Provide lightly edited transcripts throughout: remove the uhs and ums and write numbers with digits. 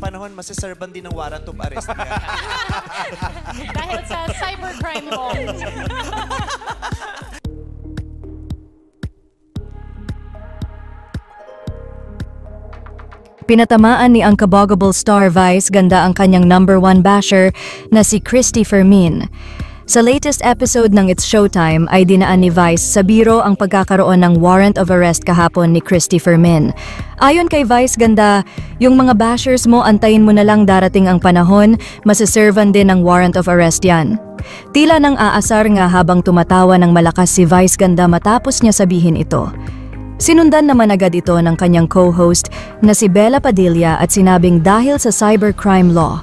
panahon, masiserban din ng warrant of arrest niya. Dahil sa cybercrime law. Pinatamaan ni Unkaboggable star Vice ganda ang kanyang #1 basher na si Christy Fermin. Sa latest episode ng It's Showtime ay dinaan ni Vice sa biro ang pagkakaroon ng warrant of arrest kahapon ni Christy Fermin. Ayon kay Vice ganda, yung mga bashers mo antayin mo na lang darating ang panahon, masiservan din ng warrant of arrest yan. Tila nang aasar nga habang tumatawa ng malakas si Vice ganda matapos niya sabihin ito. Sinundan naman agad ito ng kanyang co-host na si Bella Padilla at sinabing dahil sa cybercrime law,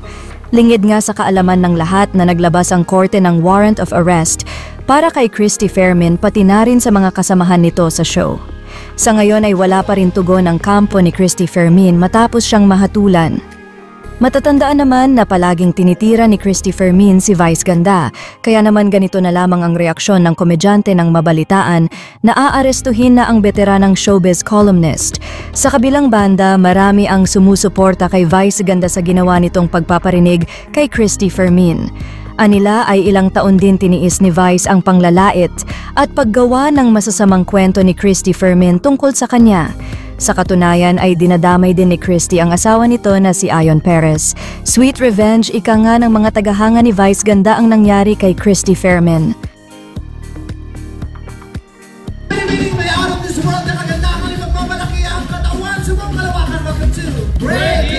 lingid nga sa kaalaman ng lahat na naglabas ang korte ng warrant of arrest para kay Christy Fermin pati na rin sa mga kasamahan nito sa show. Sa ngayon ay wala pa rin tugon ang kampo ni Christy Fermin matapos siyang mahatulan. Matatandaan naman na palaging tinitira ni Christy Fermin si Vice ganda, kaya naman ganito na lamang ang reaksyon ng komedyante ng mabalitaan na aarestuhin na ang veteranang showbiz columnist. Sa kabilang banda, marami ang sumusuporta kay Vice ganda sa ginawa nitong pagpaparinig kay Christy Fermin. Anila ay ilang taon din tiniis ni Vice ang panglalait at paggawa ng masasamang kwento ni Christy Fermin tungkol sa kanya. Sa katunayan ay dinadamay din ni Christy ang asawa nito na si Ion Perez. Sweet revenge ika nga ng mga tagahanga ni Vice ganda ang nangyari kay Christy Fermin. May out of this world na kagandahan ay magmamalaki ang katawan sa mga kalawakan. Welcome to Breaking